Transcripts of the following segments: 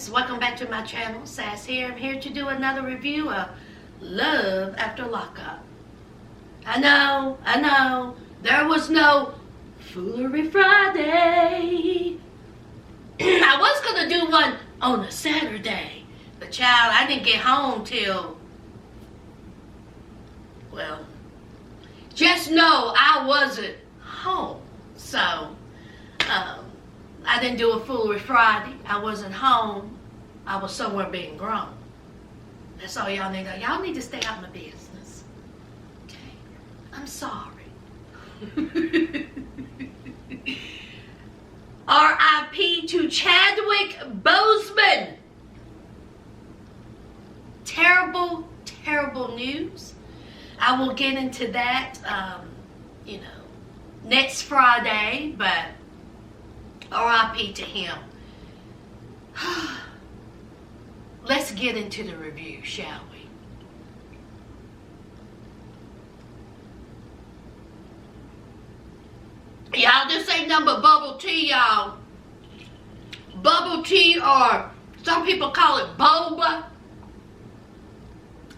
friends, welcome back to my channel. Sass here. I'm here to do another review of Love After Lockup. I know, there was no Foolery Friday. I was going to do one on a Saturday, but child, I didn't get home till, well, just know I wasn't home. So, I didn't do a Foolery Friday. I wasn't home. I was somewhere being grown. That's all y'all need to know. Y'all need to stay out of my business. Okay? I'm sorry. R.I.P. to Chadwick Boseman. Terrible, terrible news. I will get into that, next Friday, but R.I.P. to him. Let's get into the review, shall we? Y'all, this ain't nothing but bubble tea, y'all. Bubble tea, or some people call it boba.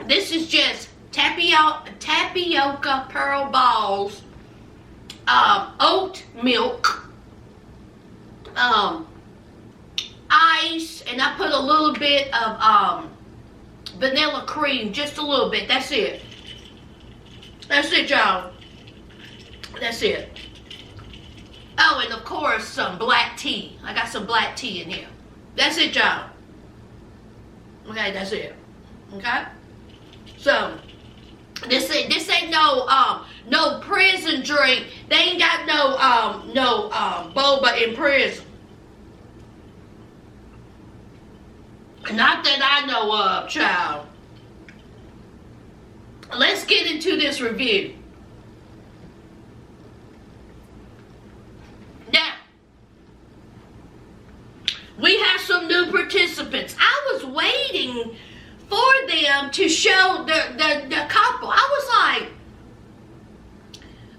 This is just tapioca pearl balls, oat milk, ice, and I put a little bit of vanilla cream, just a little bit. That's it. That's it, y'all. That's it. Oh, and of course some black tea. I got some black tea in here. That's it, y'all. Okay, that's it. Okay. So this ain't no prison drink. They ain't got no boba in prison. Not that I know of, child. Let's get into this review. Now, we have some new participants. I was waiting for them to show the couple. I was like,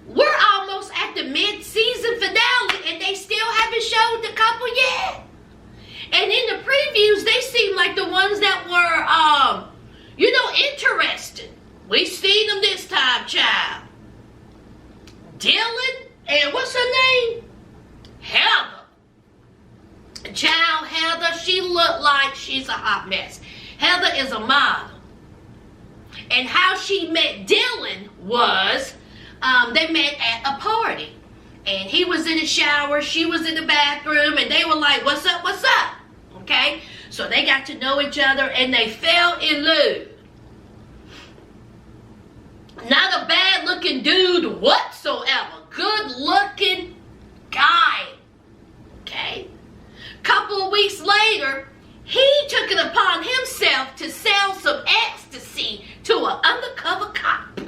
we're almost at the mid-season finale and they still haven't showed the couple yet. And in the previews, they seem like the ones that were, interested. We seen them this time, child. Dylan, and what's her name? Heather. Child, Heather, she looked like she's a hot mess. Heather is a model. And how she met Dylan was, they met at a party. And he was in the shower, she was in the bathroom, and they were like, what's up, what's up? Okay? So they got to know each other, and they fell in love. Not a bad-looking dude whatsoever. Good-looking guy. Okay? Couple of weeks later, he took it upon himself to sell some ecstasy to an undercover cop.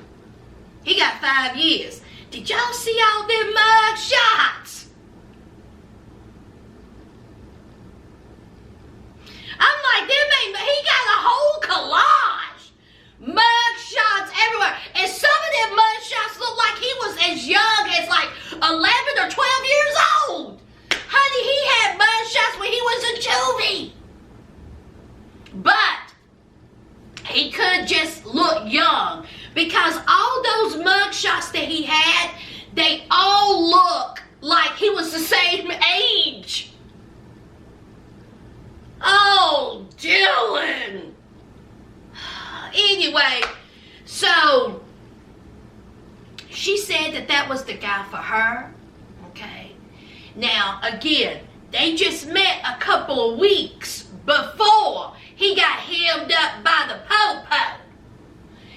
He got 5 years. Did y'all see all them mug shots? I'm like, he got a whole collage. Mug shots everywhere. And some of them mug shots look like he was as young as like 11 or 12 years old. Honey, he had mug shots when he was a juvie. But he could just look young, because all those mug shots that he had, they all look like he was the same age. Oh, Dylan. Anyway, so she said that was the guy for her. Okay. Now, again, they just met a couple of weeks before he got hemmed up by the po-po.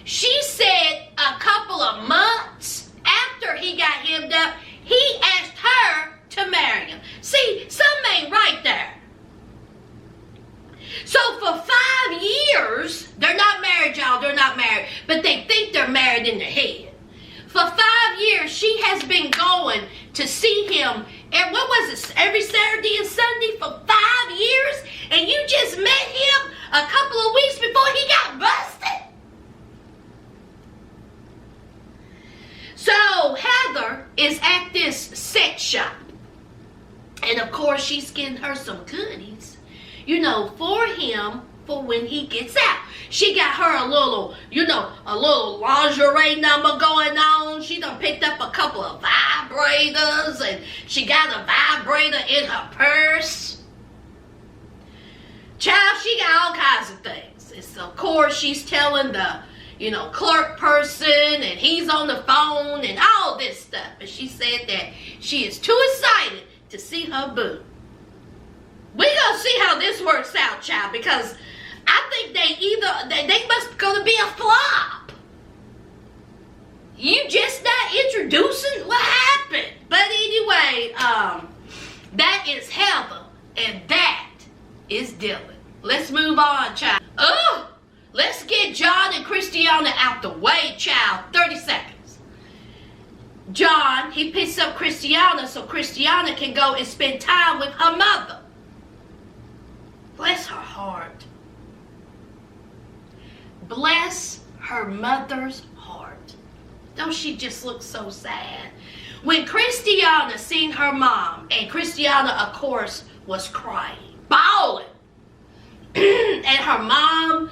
She said a couple of months after he got hemmed up, he asked her to marry him. See, something ain't right there. So for 5 years, they're not married, y'all, they're not married, but they think they're married in their head. For 5 years, she has been going to see him, and what was it, every Saturday and Sunday for 5 years? And you just met him a couple of weeks before he got busted? So Heather is at this sex shop. And of course, she's getting her some goodies. for him for when he gets out. She got her a little lingerie number going on. She done picked up a couple of vibrators, and she got a vibrator in her purse. Child, she got all kinds of things. And so, of course, she's telling the, clerk person, and he's on the phone and all this stuff. And she said that she is too excited to see her boo. We're going to see how this works out, child, because I think they must gonna be a flop. You just not introducing what happened. But anyway, that is Heather, and that is Dylan. Let's move on, child. Let's get John and Christiana out the way, child. 30 seconds. John, he picks up Christiana so Christiana can go and spend time with her mother. Bless her heart. Bless her mother's heart. Don't she just look so sad? When Christiana seen her mom, and Christiana, of course, was crying, bawling. And her mom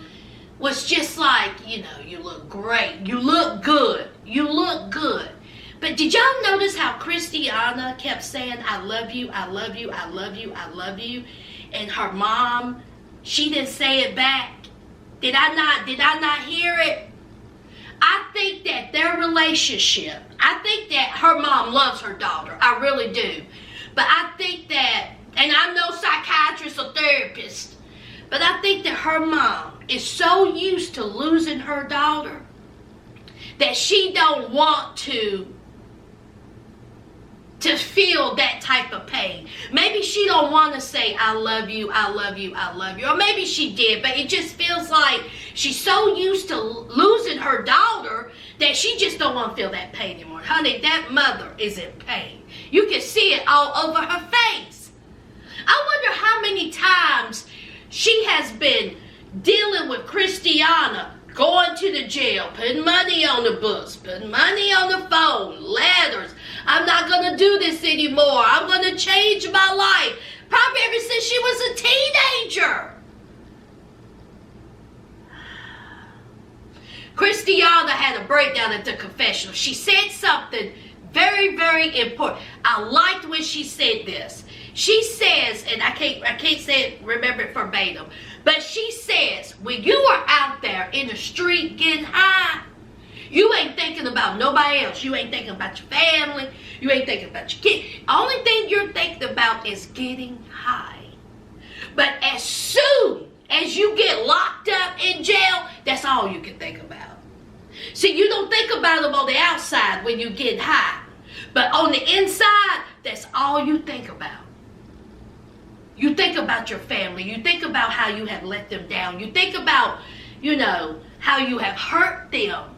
was just like, you look great. You look good. You look good. But did y'all notice how Christiana kept saying, I love you, I love you, I love you, I love you? And her mom, she didn't say it back. Did I not hear it? I think that their relationship, I think that her mom loves her daughter. I really do. But I think that, and I'm no psychiatrist or therapist, but I think that her mom is so used to losing her daughter that she don't want to feel that type of pain. Maybe she don't want to say, I love you, I love you, I love you. Or maybe she did, but it just feels like she's so used to losing her daughter that she just don't want to feel that pain anymore. Honey, that mother is in pain. You can see it all over her face. I wonder how many times she has been dealing with Christiana, going to the jail, putting money on the books, putting money on the phone, letters. I'm not going to do this anymore. I'm going to change my life. Probably ever since she was a teenager. Christiana had a breakdown at the confessional. She said something very, very important. I liked when she said this. She says, and I can't say it, remember it verbatim, but she says, when you are out there in the street getting high, you ain't thinking about nobody else. You ain't thinking about your family. You ain't thinking about your kids. Only thing you're thinking about is getting high. But as soon as you get locked up in jail, that's all you can think about. See, you don't think about them on the outside when you get high. But on the inside, that's all you think about. You think about your family. You think about how you have let them down. You think about, how you have hurt them.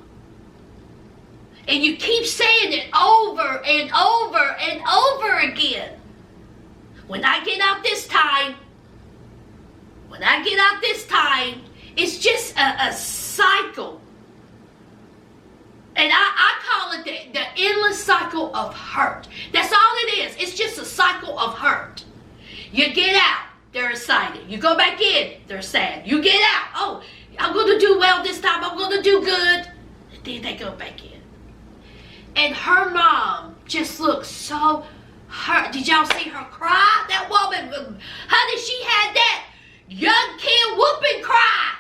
And you keep saying it over and over and over again. When I get out this time, it's just a cycle. And I call it the endless cycle of hurt. That's all it is. It's just a cycle of hurt. You get out, they're excited. You go back in, they're sad. You get out, oh, I'm going to do well this time. I'm going to do good. And then they go back in. And her mom just looks so hurt. Did y'all see her cry? That woman, honey, she had that young kid whooping cry.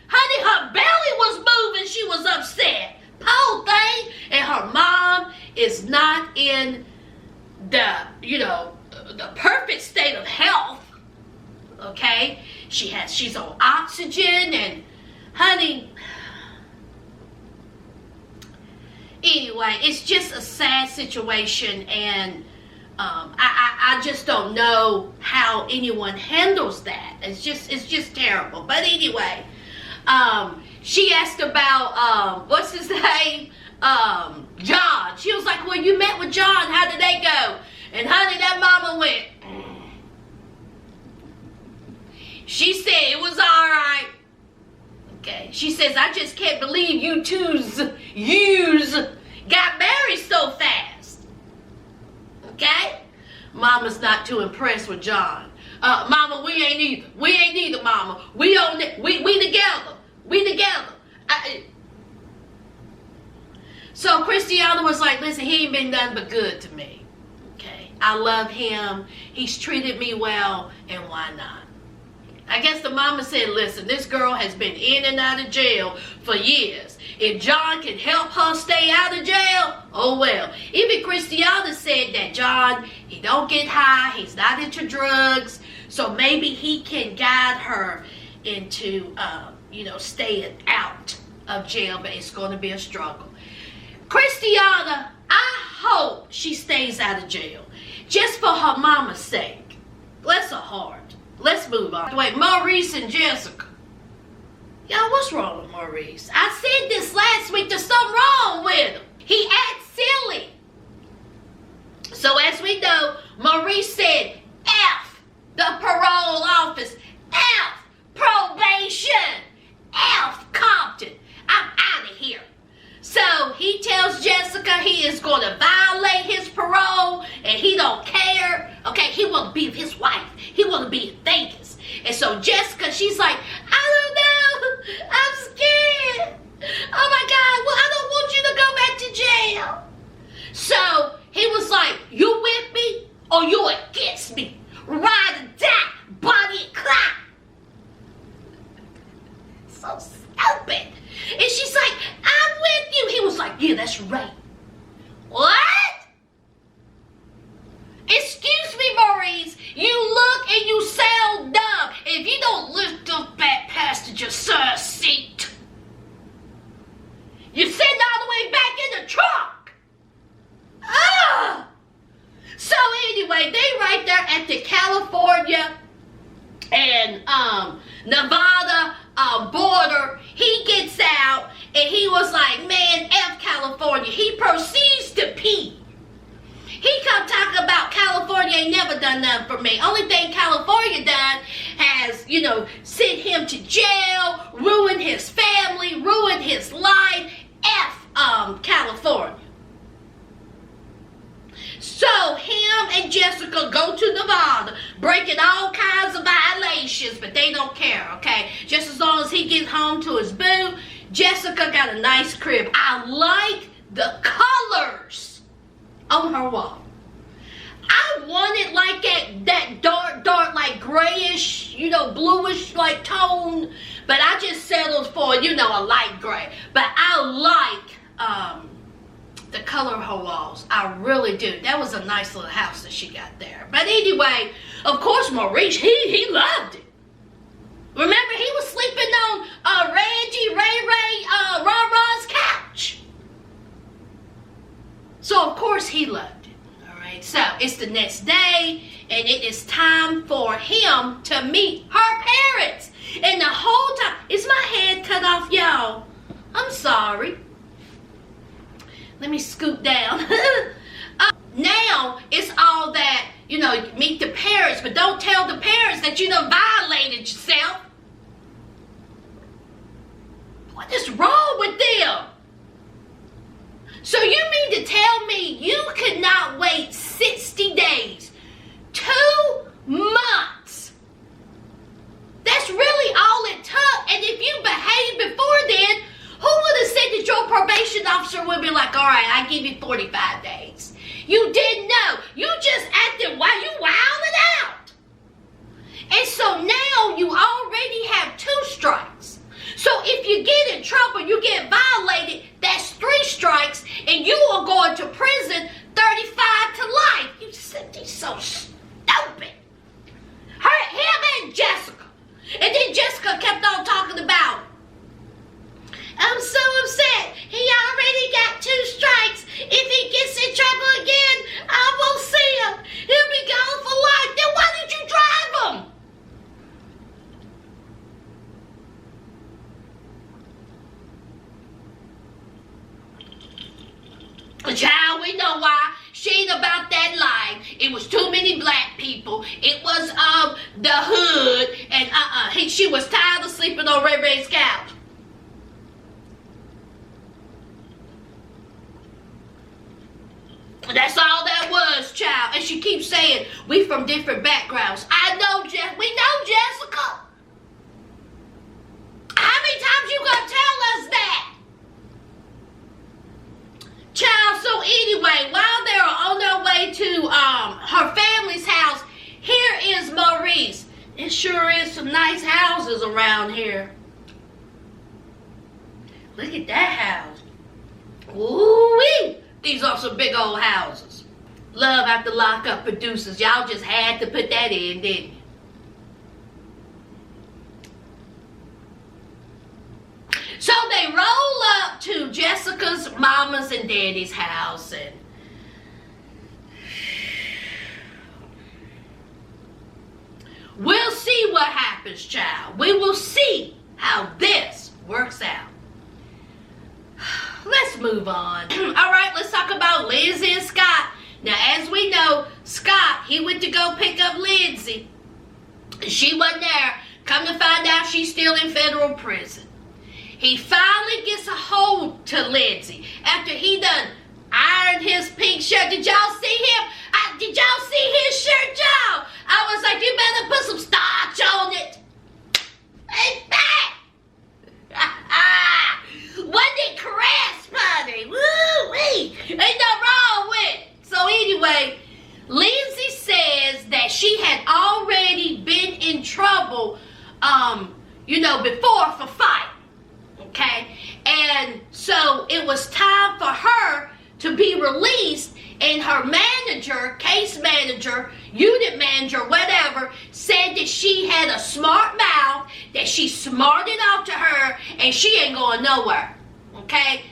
Honey, her belly was moving. She was upset. Poor thing. And her mom is not in the perfect state of health. Okay? She's on oxygen, and honey, anyway, it's just a sad situation, and I just don't know how anyone handles that. It's just terrible. But anyway, she asked about what's his name, John. She was like, "Well, you met with John. How did they go?" And honey, that mama went. She said it was all right. Okay. She says, I just can't believe you twos got married so fast. Okay? Mama's not too impressed with John. Mama, we ain't either. We ain't either, Mama. We on it. We together. We together. So Christiana was like, listen, he ain't been nothing but good to me. Okay. I love him. He's treated me well, and why not? I guess the mama said, listen, this girl has been in and out of jail for years. If John can help her stay out of jail, oh well. Even Christiana said that John, he don't get high, he's not into drugs, so maybe he can guide her into, staying out of jail, but it's going to be a struggle. Christiana, I hope she stays out of jail, just for her mama's sake. Bless her heart. Let's move on. Wait, Maurice and Jessica. Y'all, what's wrong with Maurice? I said this last week. There's something wrong with him. He acts silly. So as we know, Maurice said, F the parole office. F probation. F Compton. I'm out of here. So he tells Jessica he is going to violate his parole and he don't care. Okay, he want to be with his wife. He want to be in Vegas. And so Jessica, she's like, I don't know. I'm scared. Oh my God. Well, I don't want you to go back to jail. So he was like, you with me or you against me? Ride or die, Bonnie and Clyde. So stupid. And she's like, I'm with you. He was like, yeah, that's right. What? Excuse me, Maurice. You look and you sound dumb. If you don't lift up that passenger side seat, you're sitting all the way back in the trunk. Ah! So anyway, they right there at the California and Nevada border. He gets out and he was like, man, F California. He proceeds to pee. He come talk about California ain't never done nothing for me. Only thing California done has, sent him to jail, ruined his family, ruined his life. F California. So him and Jessica go to Nevada, breaking all kinds of violations, but they don't care, okay? Just as long as he gets home to his boo. Jessica got a nice crib. I like the colors on her wall. I wanted like that dark, like grayish, bluish like tone, but I just settled for, a light gray. But I like the color of her walls. I really do. That was a nice little house that she got there. But anyway, of course, Maurice, he loved it. Remember, he was sleeping on Reggie, Ray, Ra-Ra's couch. So, of course, he loved it. All right. So, it's the next day, and it is time for him to meet her parents. And the whole time, is my head cut off, y'all? I'm sorry. Let me scoot down. Now, it's all that, meet the parents, but don't tell the parents that you done violated yourself. What is wrong with them? So you mean to tell me you could not wait 60 days, 2 months? That's really all it took. And if you behaved before then, who would have said that your probation officer would be like, all right, I give you 45 days. You didn't know. You just acted while you wilded out. And so now you already have 2 strikes. So if you get in trouble, you get violated, that's 3 strikes, and you are going to prison 35 to life. You said he's so stupid. Him and Jessica. And then Jessica kept on talking about, I'm so upset. He already got 2 strikes. If he gets in trouble again, I won't see him. He'll be gone for life. Then why did you drive him? Child, we know why. She ain't about that life. It was too many black people. It was the hood, and she was tired of sleeping on Ray Ray's couch. That's all that was, child. And she keeps saying, we from different backgrounds. I know, we know, Jessica. How many times you gonna tell us that? Child, so anyway, while they are on their way to her family's house, here is Maurice. It sure is some nice houses around here. Look at that house. Ooh-wee. These are some big old houses. Love after Lockup producers. Y'all just had to put that in, didn't you? So they roll up to Jessica's mama's and daddy's house, and we'll see what happens, child. We will see how this works out. Let's move on. All right, let's talk about Lindsay and Scott. Now, as we know, Scott, he went to go pick up Lindsay. She wasn't there. Come to find out, she's still in federal prison. He finally gets a hold to Lindsay after he done ironed his pink shirt. Did y'all see him? Did y'all see his shirt, y'all? I was like, you better put some starch on it. It's back. Wasn't it crisp, honey? Woo-wee. Ain't nothing wrong with it. So anyway, Lindsay says that she had already been in trouble, before for fighting. Okay? And so it was time for her to be released, and her manager, case manager, unit manager, whatever, said that she had a smart mouth, that she smarted off to her, and she ain't going nowhere. Okay?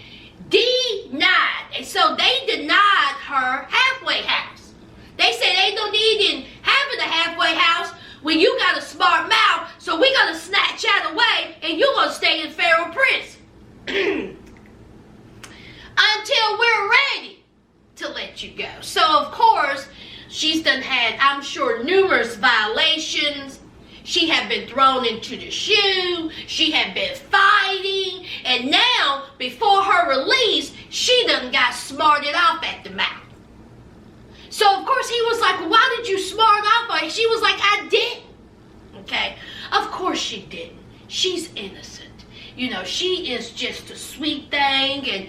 Denied. And so they denied her halfway house. They said ain't no need in having a halfway house when you got a smart mouth, so we're going to snatch that away, and you're going to stay in federal prison. Until we're ready to let you go. So, of course, she's done had, I'm sure, numerous violations. She had been thrown into the shoe. She had been fighting. And now, before her release, she done got smarted off at the mouth. So, of course, he was like, why did you smart off on her? She was like, I didn't. Okay? Of course she didn't. She's innocent. She is just a sweet thing. And,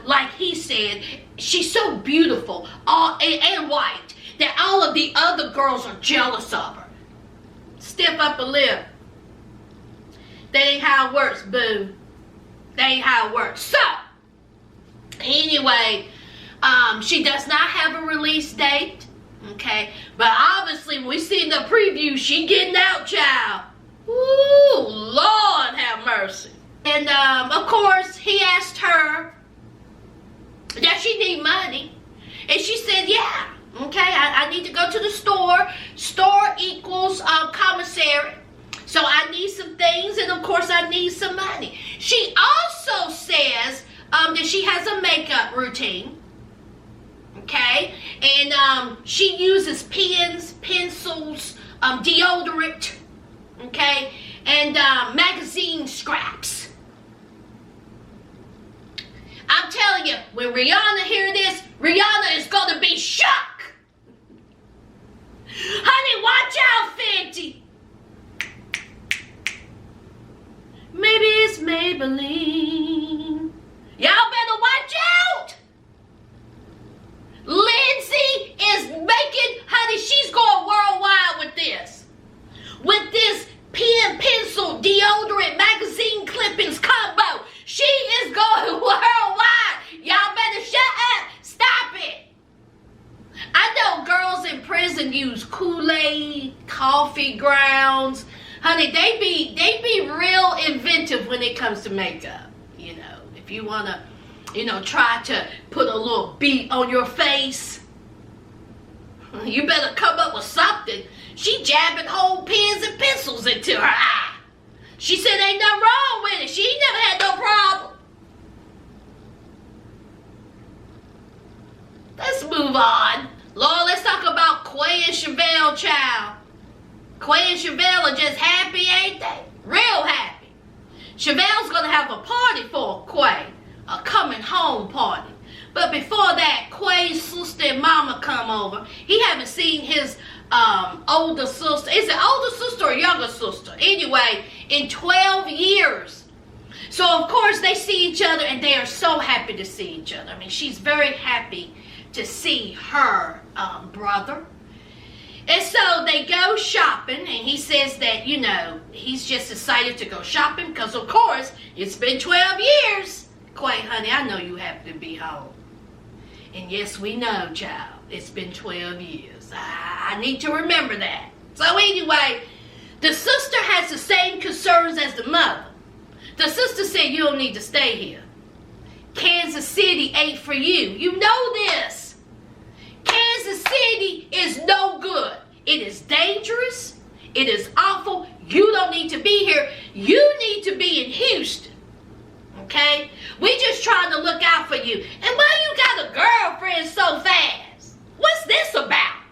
like he said, she's so beautiful and white that all of the other girls are jealous of her. Stiff upper lip. That ain't how it works, boo. That ain't how it works. So, anyway, she does not have a release date. Okay? But obviously, when we see in the preview, she getting out, child. Ooh, Lord have mercy. And, of course, he asked her, does she need money? And she said, yeah. Okay, I need to go to the store. Store equals commissary. So I need some things, and, of course, I need some money. She also says that she has a makeup routine. Okay? And she uses pens, pencils, deodorant. Okay, and magazine scraps. I'm telling you, when Rihanna hear this, Rihanna is gonna be shocked. Honey, watch out, Fenty. Maybe it's Maybelline. Y'all better watch out. Lindsay is making, honey, she's going worldwide with this. With this pen, pencil, deodorant, magazine clippings combo. She is going worldwide. Y'all better shut up. Stop it. I know girls in prison use Kool-Aid, coffee grounds. Honey, they be real inventive when it comes to makeup. If you want to, try to put a little beat on your face, you better come up with something. She jabbing whole pens and pencils into her eye. She said ain't nothing wrong with it. She ain't never had no problem. Let's move on. Lord, let's talk about Quay and Chevelle, child. Quay and Chevelle are just happy, ain't they? Real happy. Chevelle's going to have a party for Quay. A coming home party. But before that, Quay's sister and mama come over. He haven't seen his older sister. Is it older sister or younger sister? Anyway, in 12 years. So, of course, they see each other, and they are so happy to see each other. I mean, she's very happy to see her brother. And so they go shopping, and he says that, you know, he's just excited to go shopping because, of course, it's been 12 years. Quay, honey, I know you happy to be home. And yes, we know, child, it's been 12 years. I need to remember that. So anyway, the sister has the same concerns as the mother. The sister said, you don't need to stay here. Kansas City ain't for you. You know this. Kansas City is no good. It is dangerous. It is awful. You don't need to be here. You need to be in Houston. Okay? We just trying to look out for you. And why you got a girlfriend so fast? What's this about?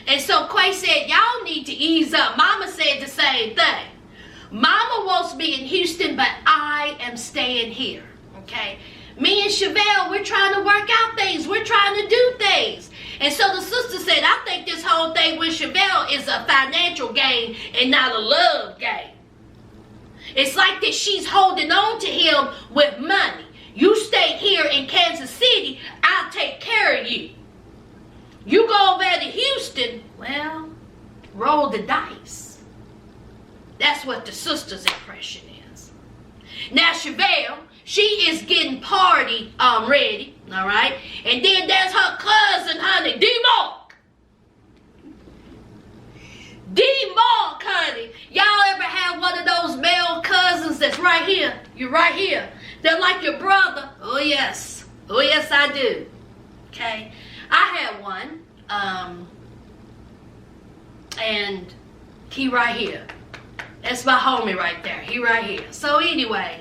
And so Quay said, y'all need to ease up. Mama said the same thing. Mama wants me in Houston, but I am staying here. Okay? Me and Chevelle, we're trying to work out things. We're trying to do things. And so the sister said, I think this whole thing with Chevelle is a financial gain and not a love gain. It's like that she's holding on to him with money. You stay here in Kansas City, I'll take care of you. You go over to Houston, well, roll the dice. That's what the sister's impression is. Now Chevelle, she is getting party ready, all right? And then there's her cousin, honey, D-Mark. D-Mark, honey. Y'all ever have one of those male cousins that's right here? You're right here. They're like your brother. Oh, yes. Oh, yes, I do. Okay? I had one. And he right here. That's my homie right there. He right here. So anyway,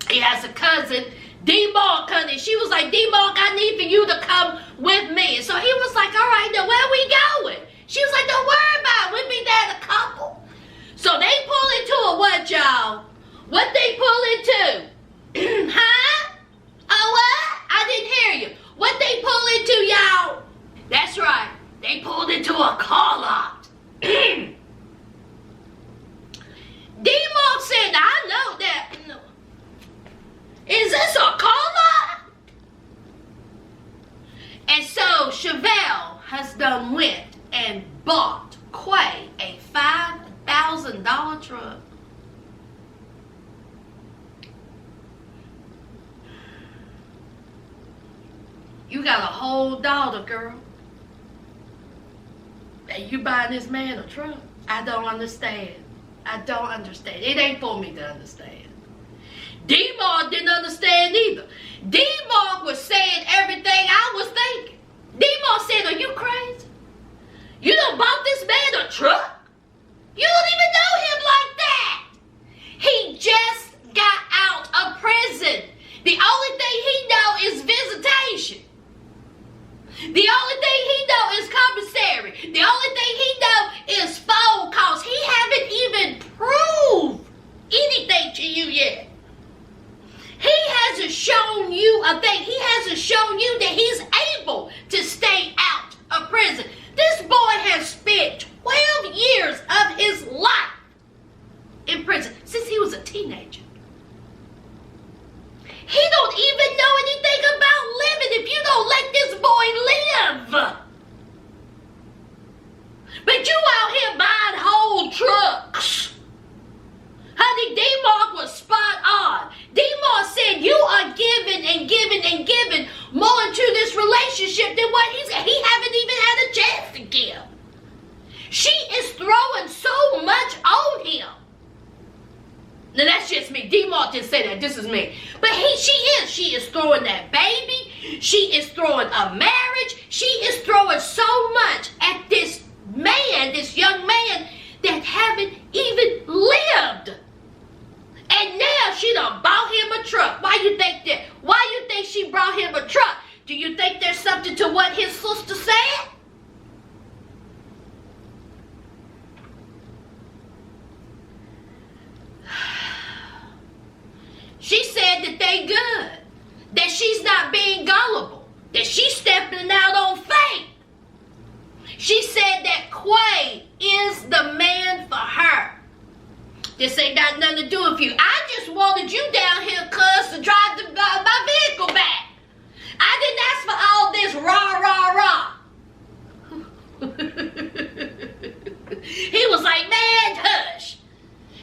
he has a cousin, D-Mark, honey. She was like, D-Mark, I need for you to come with me. And so he was like, all right, now where we going? She was like, don't worry about it. We'll be there in a couple. So they pull into a what, y'all? What they pull into? Huh? Oh, what? I didn't hear you. What they pull into, y'all? That's right. They pulled into a car lot. D-Mark said, I know that. Is this a car lot? And so Chevelle has done went and bought Quay a $5,000 truck. You got a whole daughter, girl. And you buying this man a truck? I don't understand. I don't understand. It ain't for me to understand. D-Mark didn't understand either. D-Mark was saying everything I was thinking. D-Mark said, are you crazy? You done bought this man a truck? You don't even know him like that. He just got out of prison. The only thing he know is visitation. The only thing he know is commissary. The only thing he know is phone calls. He haven't even proved anything to you yet. He hasn't shown you a thing. He hasn't shown you that he's able to stay out of prison. This boy has spent 12 years of his life in prison since he was a teenager. He don't even know anything about living if you don't let this boy live. But you out here buying whole trucks. Honey, D-Mark was spot on. D-Mark said you are giving and giving and giving more into this relationship than what he haven't even had a chance to give. She is throwing so much on him. Now that's just me. D-Mark didn't say that. This is me. But she is throwing that baby. She is throwing a marriage. She is throwing so much at this man, this young man that haven't even lived. And now she done bought him a truck. Why you think that? Why you think she brought him a truck? Do you think there's something to what his sister said? She said that they good. that she's stepping out on faith. She said that Quay is the man for her. This ain't got nothing to do with you. I just wanted you down here, cuz, to drive my vehicle back. I didn't ask for all this rah, rah, rah. He was like, man, hush.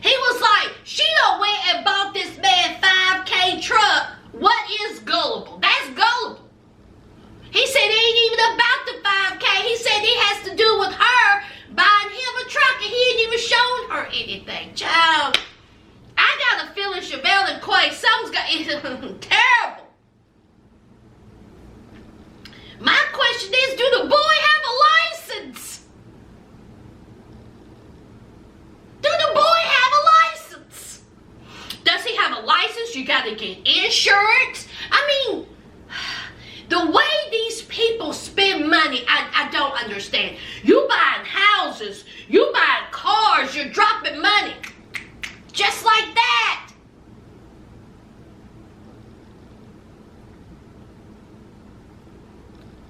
He was like, she done went and bought this man 5K truck. What is gullible? That's gullible. He said it ain't even about the 5K. He said it has to do with her buying him a truck, and he ain't even shown her anything. Child, I got a feeling Chevelle and Quay, something's got, it's terrible. My question is, do the boy have a license? Do the boy have a license? Does he have a license? You got to get insurance. I mean, the way these people spend money, I don't understand. You buying houses, you buying cars, you're dropping money. Just like that.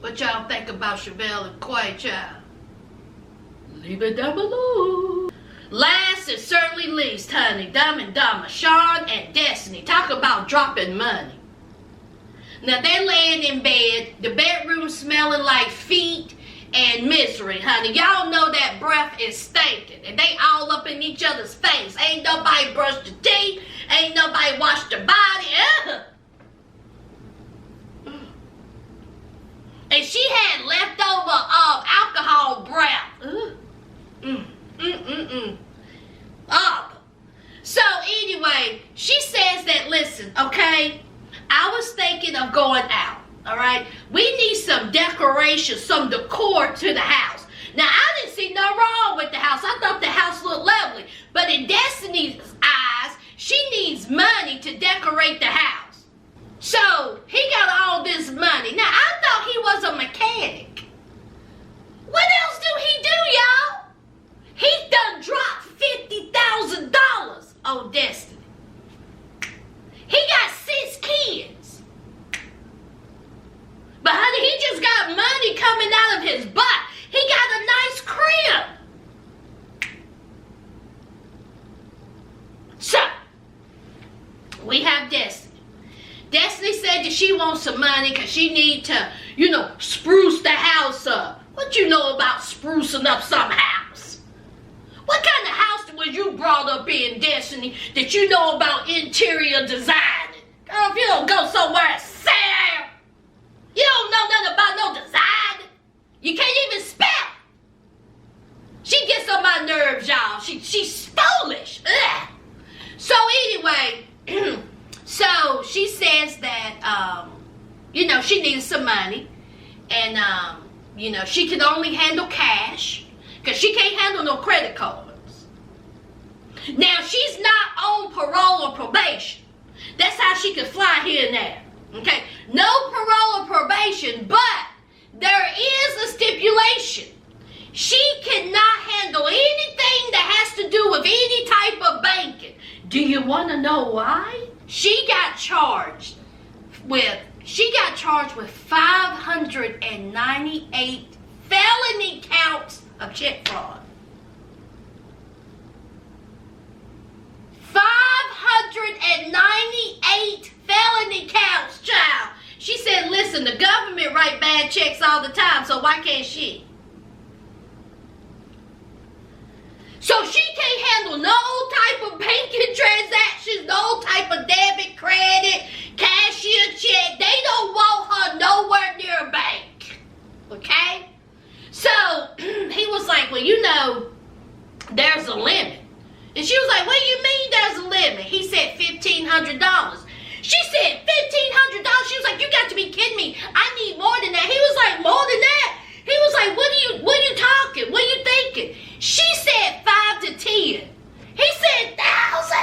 What y'all think about Chevelle and Quay, child? Leave it down below. Last and certainly least, honey, Dumb and Dumber, Sean and Destiny. Talk about dropping money. Now, they're laying in bed, the bedroom smelling like feet and misery, honey. Y'all know that breath is stinking, and they all up in each other's face. Ain't nobody brushed their teeth, ain't nobody washed their body. And she had leftover alcohol breath. So anyway, she says that, listen, okay, I was thinking of going out, all right? We need some decoration, some decor to the house. Now, I didn't see no wrong with the house. I thought the house looked lovely. But in Destiny's eyes, she needs money to decorate the house. So, he got all this money. Now, I thought he was a mechanic. What else do he do, y'all? He done dropped $50,000 on Destiny. He got 6 kids. But honey, he just got money coming out of his butt. He got a nice crib. So, we have Destiny. Destiny said that she wants some money because she need to, spruce the house up. What you know about sprucing up some house? What kind of house was you brought up in, Destiny, that you know about interior designing? Girl, if you don't go somewhere sad, you don't know nothing about no design. You can't even spell. She gets on my nerves, y'all. She's foolish. Ugh. So anyway, so she says that, she needs some money. And, she can only handle cash. Because she can't handle no credit cards. Now, she's not on parole or probation. That's how she can fly here and there. Okay? No parole or probation, but there is a stipulation. She cannot handle anything that has to do with any type of banking. Do you want to know why? She got charged with 598 felony counts of check fraud. 598 felony counts, child. She said, listen, the government write bad checks all the time, so why can't she? So she can't handle no type of banking transactions, no type of debit, credit, cashier check. They don't want her nowhere near a bank. Okay? So he was like, well, there's a limit. And she was like, what do you mean there's a limit? He said $1,500. She said $1,500. She was like, you got to be kidding me. I need more than that. He was like, more than that? He was like, what are you talking? What are you thinking? She said 5 to 10. He said 1,000.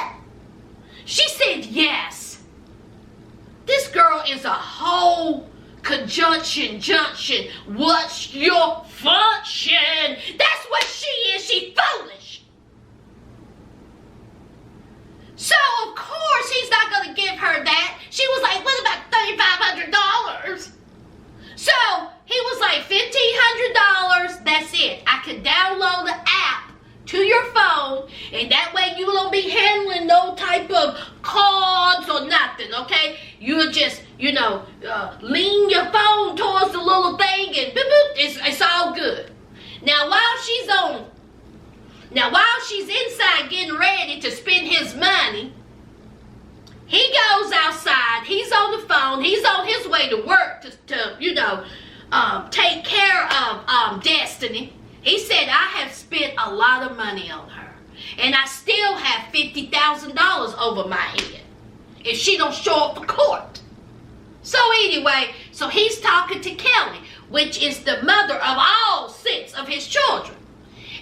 She said yes. This girl is a whole conjunction junction. What's your function? That's what she is. She foolish. So, of course, he's not going to give her that. She was like, what about $3,500? And that way you don't be handling no type of cards or nothing, okay? You'll just, lean your phone towards the little thing and boop, boop, it's all good. Now while she's inside getting ready to spend his money, he goes outside, he's on the phone, he's on his way to work to take care of Destiny. He said, I have spent a lot of money on her, and I still have $50,000 over my head if she don't show up for court. So anyway, so he's talking to Kelly, which is the mother of all 6 of his children.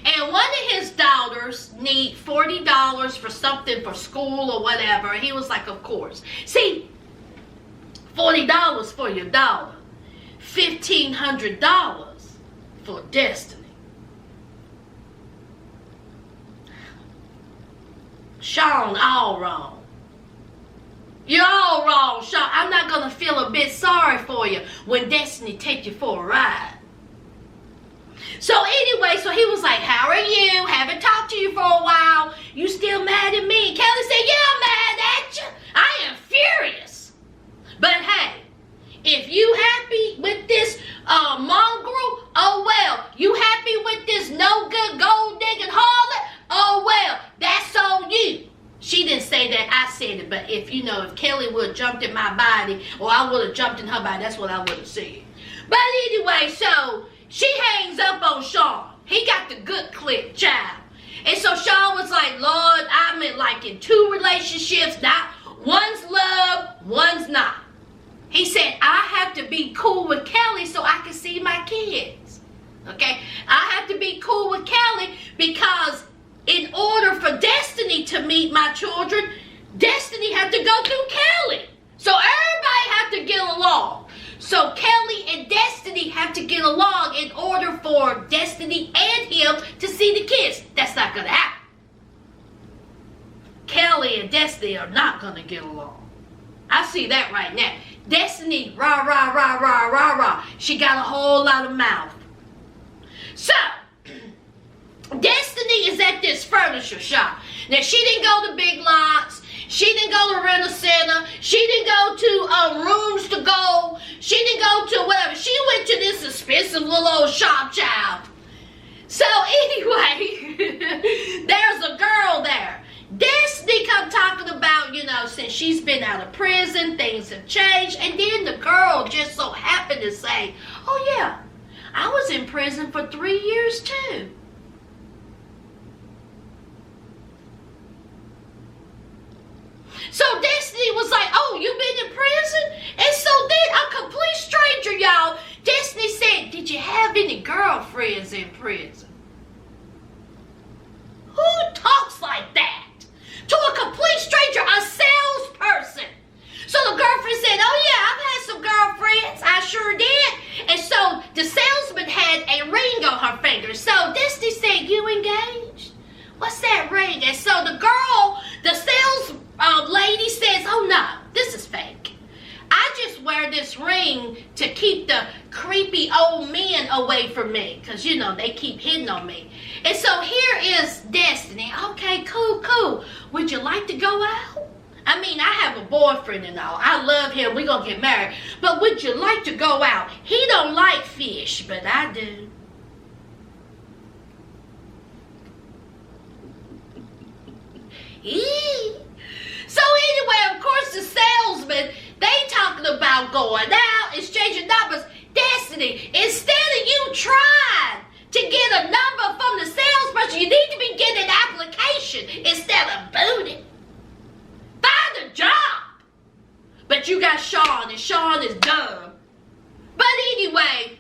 And one of his daughters need $40 for something for school or whatever. He was like, of course. See, $40 for your daughter. $1,500 for Destiny. Sean, all wrong. You're all wrong, Sean. I'm not going to feel a bit sorry for you when Destiny take you for a ride. So anyway, so he was like, how are you? Haven't talked to you for a while. You still mad at me? Kelly said, yeah, I'm mad at you. I am furious. But hey, if you happy with this mongrel, oh well. You happy with this no good gold digging harlot? Oh well, that's on you. She didn't say that, I said it, but if Kelly would have jumped in my body, or I would have jumped in her body, that's what I would have said. But anyway, so she hangs up on Sean. He got the good clip, child. And so Sean was like, Lord, I'm in 2 relationships. Not one's love, one's not. He said, I have to be cool with Kelly so I can see my kids. Okay? I have to be cool with Kelly because in order for Destiny to meet my children, Destiny had to go through Kelly. So everybody have to get along. So Kelly and Destiny have to get along in order for Destiny and him to see the kids. That's not going to happen. Kelly and Destiny are not going to get along. I see that right now. Destiny, rah, rah, rah, rah, rah, rah. She got a whole lot of mouth. So, Destiny is at this furniture shop. Now, she didn't go to Big Lots. She didn't go to Rent-A-Center. She didn't go to Rooms to Go. She didn't go to whatever. She went to this expensive little old shop, child. So anyway, there's a girl there. Destiny come talking about, since she's been out of prison, things have changed. And then the girl just so happened to say, oh yeah, I was in prison for 3 years too. So Destiny was like, oh, you been in prison? And so then a complete stranger, y'all, Destiny said, did you have any girlfriends in prison? Who talks like that? To a complete stranger, a salesperson. So the girlfriend said, oh yeah, I've had some girlfriends. I sure did. And so the salesman had a ring on her finger. So Destiny said, you engaged? What's that ring? And so the girl, the sales lady says, oh no, this is fake. I just wear this ring to keep the creepy old men away from me. Because, they keep hitting on me. And so here is Destiny. Okay, cool. Would you like to go out? I mean, I have a boyfriend and all. I love him. We're going to get married. But would you like to go out? He don't like fish, but I do. So anyway, of course, the salesman, they talking about going out, exchanging numbers. Destiny, instead of you trying to get a number from the salesperson, you need to be getting an application instead of booting. Find a job. But you got Sean, and Sean is dumb. But anyway,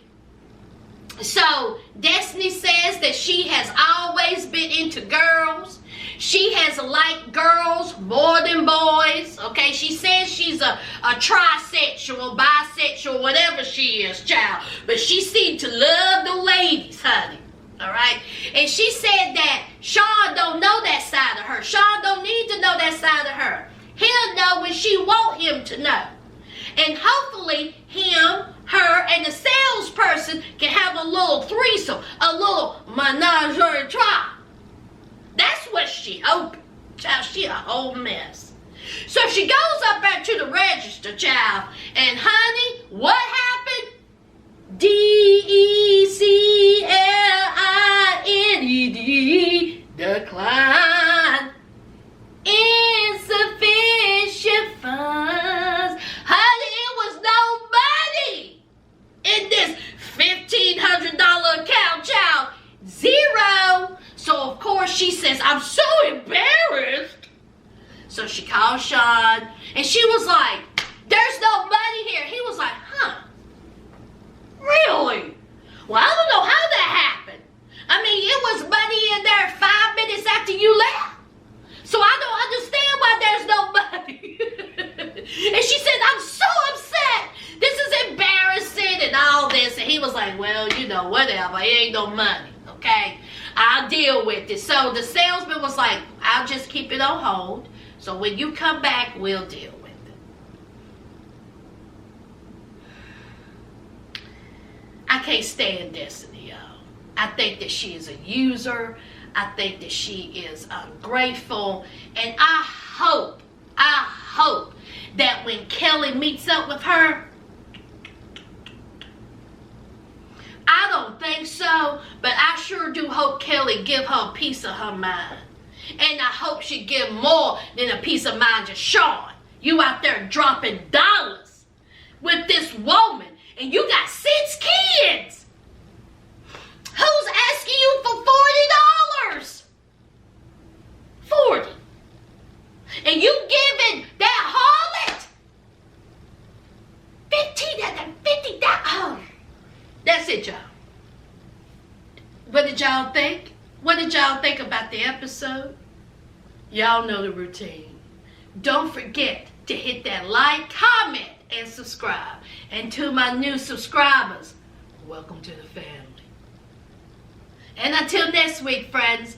so Destiny says that she has always been into girls. She has liked girls more than boys, okay? She says she's a trisexual, bisexual, whatever she is, child. But she seemed to love the ladies, honey, all right? And she said that Sean don't know that side of her. Sean don't need to know that side of her. He'll know when she want him to know. And hopefully him, her, and the salesperson can have a little threesome, a little menage a trois. That's what she opened. Child, she a whole mess. So she goes up there to the register, child, and honey, what happened? DECLINED, decline. Insufficient funds. Honey, it was no money in this $1,500 account, child. Zero. So, of course, she says, I'm so embarrassed. So she called Sean, and she was like, there's no money here. He was like, huh? Really? Well, I don't know how that happened. I mean, it was money in there 5 minutes after you left. So I don't understand why there's no money. And she said, I'm so upset. This is embarrassing and all this. And he was like, well, you know, whatever. It ain't no money, okay? I'll deal with it. So the salesman was like, I'll just keep it on hold. So when you come back, we'll deal with it. I can't stand Destiny, y'all. I think that she is a user. I think that she is ungrateful. And I hope that when Kelly meets up with her, I don't think so, but I sure do hope Kelly give her a piece of her mind. And I hope she give more than a piece of mind to Sean. You out there dropping dollars with this woman, and you got 6 kids. Who's asking you for $40? 40. And you giving that harlot 50. Oh, that's it, y'all. What did y'all think? What did y'all think about the episode? Y'all know the routine. Don't forget to hit that like, comment, and subscribe. And to my new subscribers, welcome to the family. And until next week, friends,